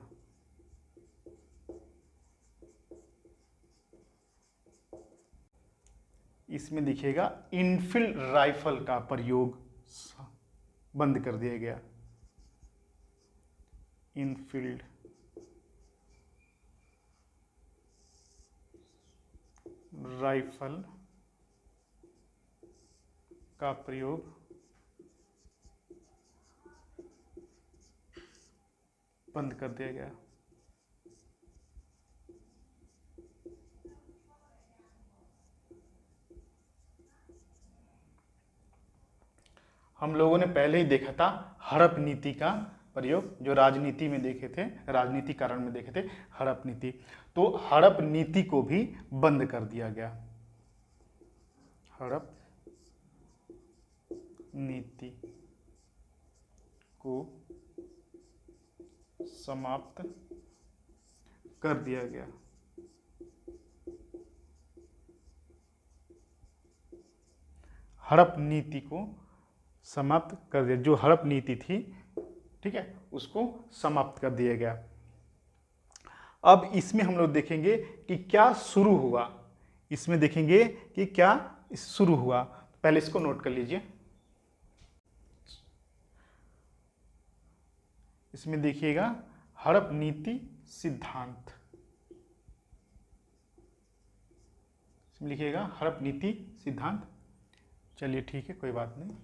इसमें देखिएगा इनफील्ड राइफल का प्रयोग बंद कर दिया गया। इनफील्ड राइफल का प्रयोग बंद कर दिया गया। हम लोगों ने पहले ही देखा था हड़प नीति का प्रयोग, जो राजनीति में देखे थे, राजनीति कारण में देखे थे हड़प नीति। तो हड़प नीति को भी बंद कर दिया गया। हड़प नीति को समाप्त कर दिया गया। हड़प नीति को समाप्त कर दिया, जो हड़प नीति थी, ठीक है, उसको समाप्त कर दिया गया। अब इसमें हम लोग देखेंगे कि क्या शुरू हुआ। इसमें देखेंगे कि क्या शुरू हुआ। पहले इसको नोट कर लीजिए। इसमें देखिएगा हड़प नीति सिद्धांत, इसमें लिखिएगा हड़प नीति सिद्धांत। चलिए ठीक है, कोई बात नहीं।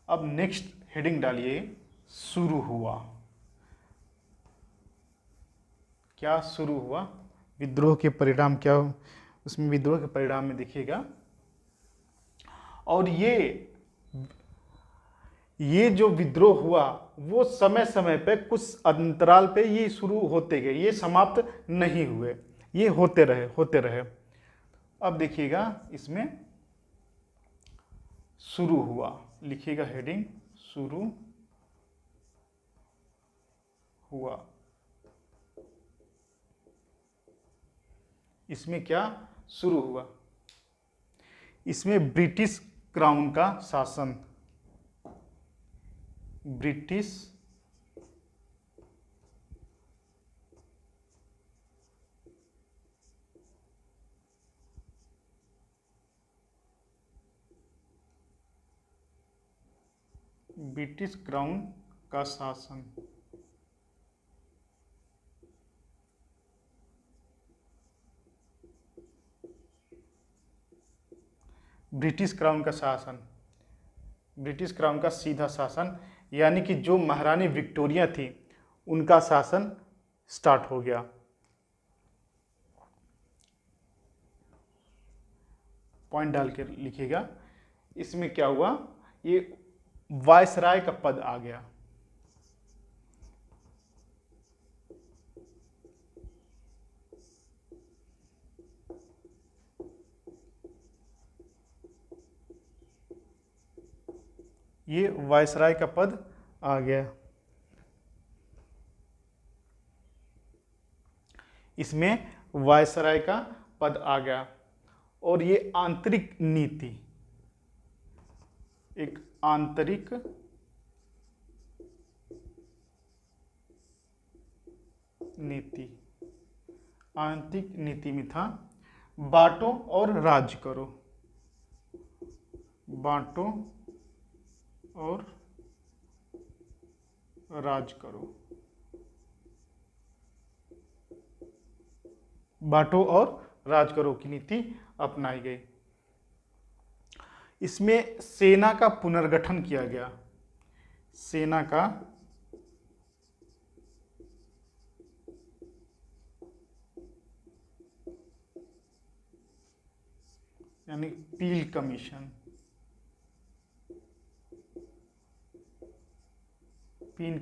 अब नेक्स्ट हेडिंग डालिए शुरू हुआ। क्या शुरू हुआ, विद्रोह के परिणाम क्या हो, उसमें विद्रोह के परिणाम में देखिएगा। और ये जो विद्रोह हुआ वो समय समय पे कुछ अंतराल पे ये शुरू होते गए, ये समाप्त नहीं हुए, ये होते रहे। अब देखिएगा इसमें शुरू हुआ, लिखिएगा हेडिंग शुरू हुआ। इसमें क्या शुरू हुआ, इसमें ब्रिटिश क्राउन का शासन, ब्रिटिश क्राउन का शासन, ब्रिटिश क्राउन का शासन, ब्रिटिश क्राउन का सीधा शासन, यानी कि जो महारानी विक्टोरिया थी उनका शासन स्टार्ट हो गया। पॉइंट डाल के लिखिएगा। इसमें क्या हुआ, ये वायसराय का पद आ गया। ये वायसराय का पद आ गया। इसमें वायसराय का पद आ गया। और ये आंतरिक नीति, एक आंतरिक नीति, आंतरिक नीति में था बांटो और राज करो, बांटो और राज करो, बांटो और राज करो की नीति अपनाई गई। इसमें सेना का पुनर्गठन किया गया, सेना का यानी पील कमीशन, पील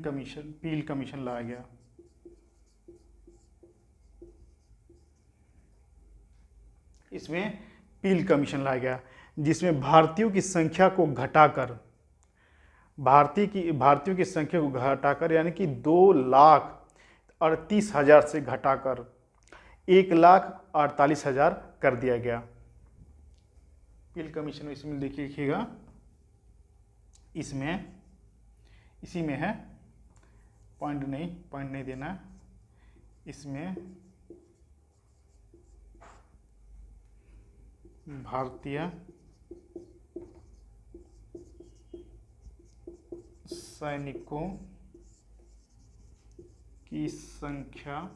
कमीशन लाया गया। इसमें पील कमीशन लाया गया जिसमें भारतीयों की संख्या को घटाकर, भारतीयों की संख्या को घटाकर यानी कि 2,38,000 से घटाकर 1,48,000 कर दिया गया। पील कमीशन इसमें देखिएगा, इसमें इसी में है, पॉइंट नहीं देना। इसमें भारतीय सैनिकों की संख्या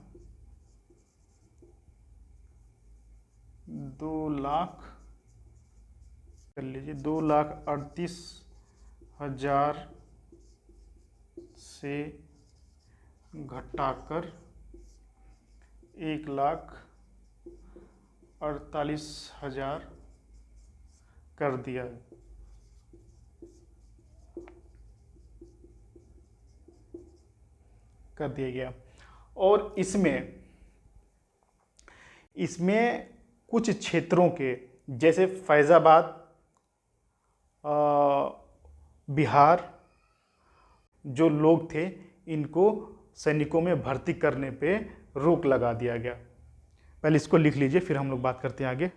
2,38,000 से घटाकर 1,48,000 कर दिया गया। और इसमें कुछ क्षेत्रों के जैसे फैजाबाद, बिहार जो लोग थे इनको सैनिकों में भर्ती करने पे रोक लगा दिया गया। पहले इसको लिख लीजिए, फिर हम लोग बात करते हैं आगे।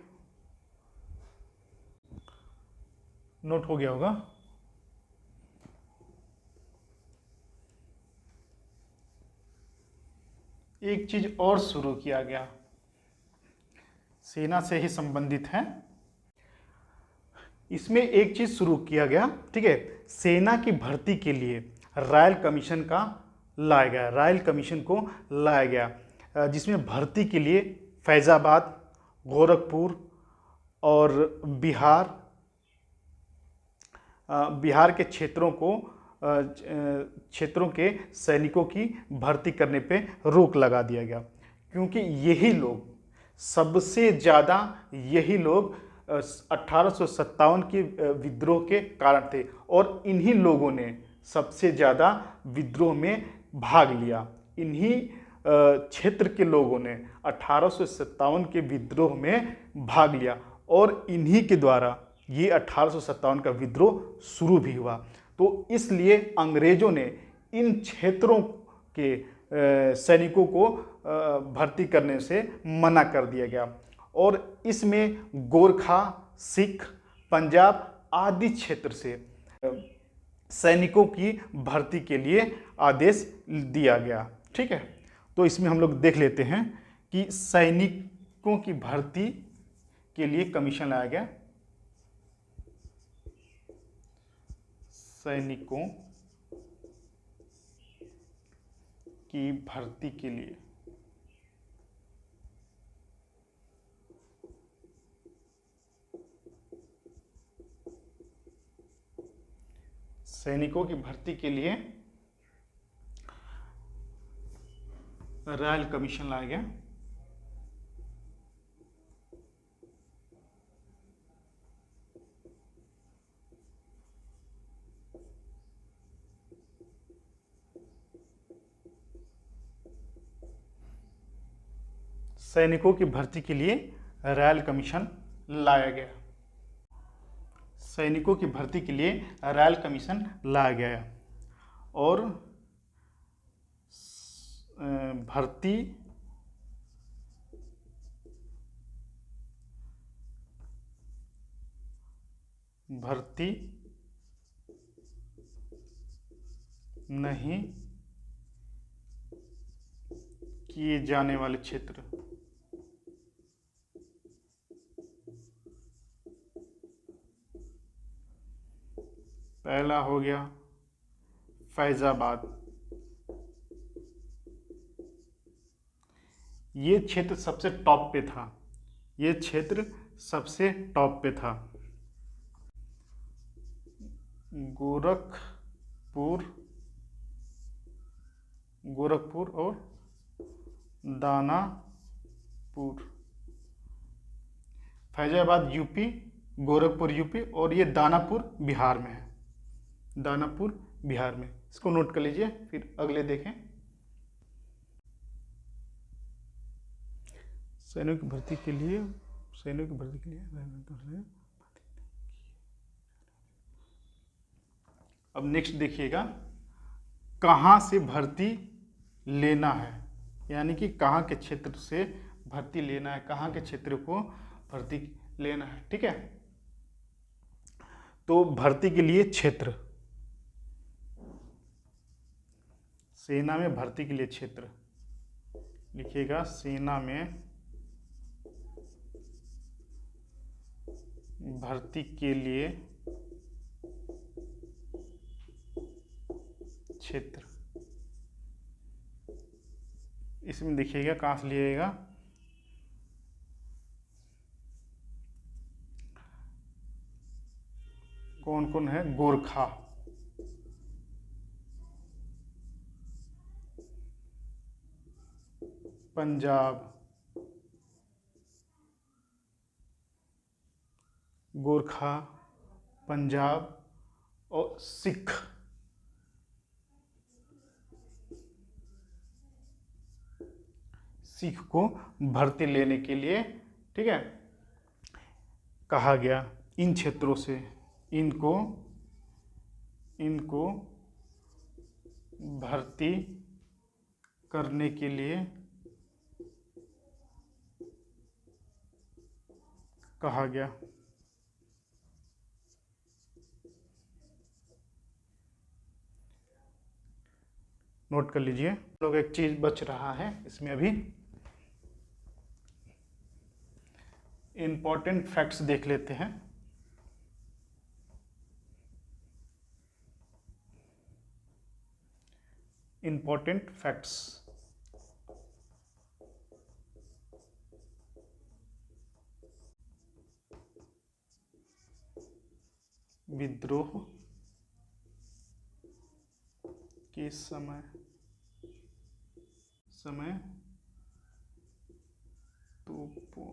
नोट हो गया होगा। एक चीज और शुरू किया गया, सेना से ही संबंधित है। इसमें एक चीज शुरू किया गया, ठीक है, सेना की भर्ती के लिए रॉयल कमीशन का लाया गया, रॉयल कमीशन को लाया गया, जिसमें भर्ती के लिए फैजाबाद, गोरखपुर और बिहार के क्षेत्रों के सैनिकों की भर्ती करने पे रोक लगा दिया गया, क्योंकि सबसे ज़्यादा यही लोग 1857 के विद्रोह के कारण थे और इन्हीं लोगों ने सबसे ज़्यादा विद्रोह में भाग लिया। इन्हीं क्षेत्र के लोगों ने 1857 के विद्रोह में भाग लिया और इन्हीं के द्वारा ये 1857 का विद्रोह शुरू भी हुआ। तो इसलिए अंग्रेजों ने इन क्षेत्रों के सैनिकों को भर्ती करने से मना कर दिया गया और इसमें गोरखा, सिख, पंजाब आदि क्षेत्र से सैनिकों की भर्ती के लिए आदेश दिया गया। ठीक है, तो इसमें हम लोग देख लेते हैं कि सैनिकों की भर्ती के लिए कमीशन लाया गया। सैनिकों की भर्ती के लिए रॉयल कमीशन लाया गया। सैनिकों की भर्ती के लिए रॉयल कमीशन लाया गया। सैनिकों की भर्ती के लिए रॉयल कमीशन लाया गया और भर्ती नहीं किए जाने वाले क्षेत्र, पहला हो गया फैजाबाद। ये क्षेत्र सबसे टॉप पे था, ये क्षेत्र सबसे टॉप पे था। गोरखपुर और दानापुर। फैजाबाद यूपी, गोरखपुर यूपी और ये दानापुर बिहार में है, दानापुर बिहार में। इसको नोट कर लीजिए, फिर अगले देखें। सैनिक भर्ती के लिए अब नेक्स्ट देखिएगा, कहाँ से भर्ती लेना है, यानी कि कहाँ के क्षेत्र से भर्ती लेना है, कहाँ के क्षेत्र को भर्ती लेना है। ठीक है, तो भर्ती के लिए क्षेत्र, सेना में भर्ती के लिए क्षेत्र लिखिएगा, सेना में भर्ती के लिए क्षेत्र। इसमें देखिएगा कहाँ से लिएगा, कौन कौन है, गोरखा, पंजाब, गोरखा, पंजाब और सिख। सिख को भर्ती लेने के लिए, ठीक है, कहा गया। इन क्षेत्रों से इनको भर्ती करने के लिए कहा गया। नोट कर लीजिए। लोग एक चीज बच रहा है इसमें अभी, इंपॉर्टेंट फैक्ट्स देख लेते हैं। इंपॉर्टेंट फैक्ट्स, विद्रोह के समय तोपों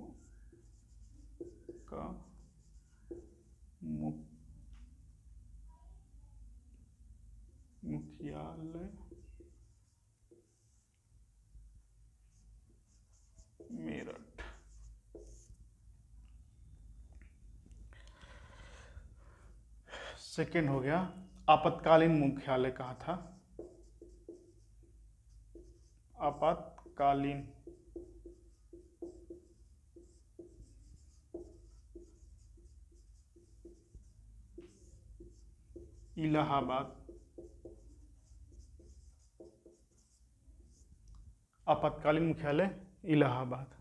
का मुख्यालय मेरठ। सेकेंड हो गया, आपातकालीन मुख्यालय कहाँ था, आपातकालीन इलाहाबाद, आपातकालीन मुख्यालय इलाहाबाद।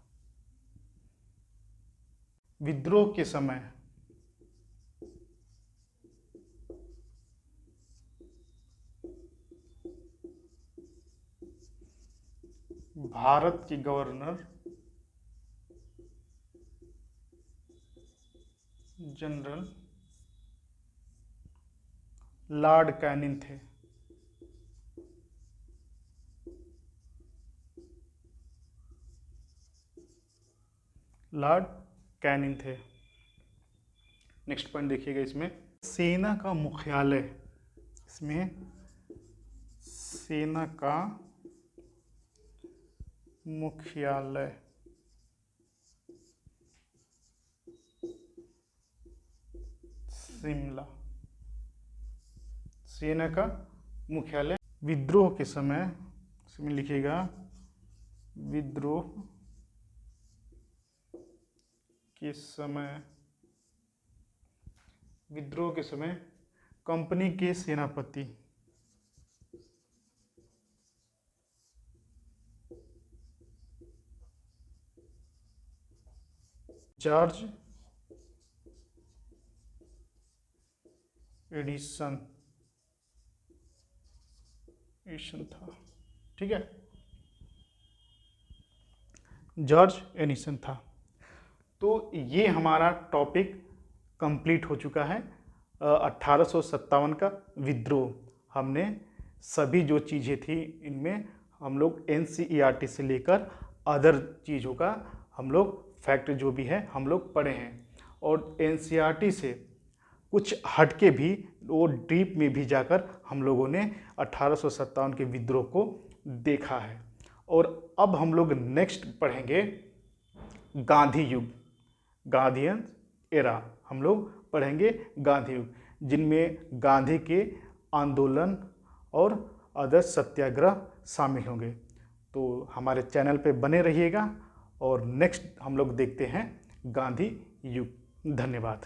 विद्रोह के समय भारत के गवर्नर जनरल लॉर्ड कैनिंग थे। लॉर्ड कैनिंग थे। नेक्स्ट पॉइंट देखिएगा, इसमें सेना का मुख्यालय, इसमें सेना का मुख्यालय शिमला। सेना का मुख्यालय। विद्रोह के समय, इसमें लिखिएगा विद्रोह के समय, विद्रोह के समय कंपनी के सेनापति जॉर्ज एडिसन था। ठीक है, जॉर्ज एडिसन था। तो ये हमारा टॉपिक कंप्लीट हो चुका है। 1857 का विद्रोह, हमने सभी जो चीज़ें थी इनमें हम लोग NCERT से लेकर अदर चीज़ों का हम लोग फैक्ट जो भी है हम लोग पढ़े हैं, और NCERT से कुछ हटके भी वो डीप में भी जाकर हम लोगों ने 1857 के विद्रोह को देखा है। और अब हम लोग नेक्स्ट पढ़ेंगे गांधी युग, गांधीयन एरा। हम लोग पढ़ेंगे गांधी युग, जिनमें गांधी के आंदोलन और अदर सत्याग्रह शामिल होंगे। तो हमारे चैनल पे बने रहिएगा और नेक्स्ट हम लोग देखते हैं गांधी युग। धन्यवाद।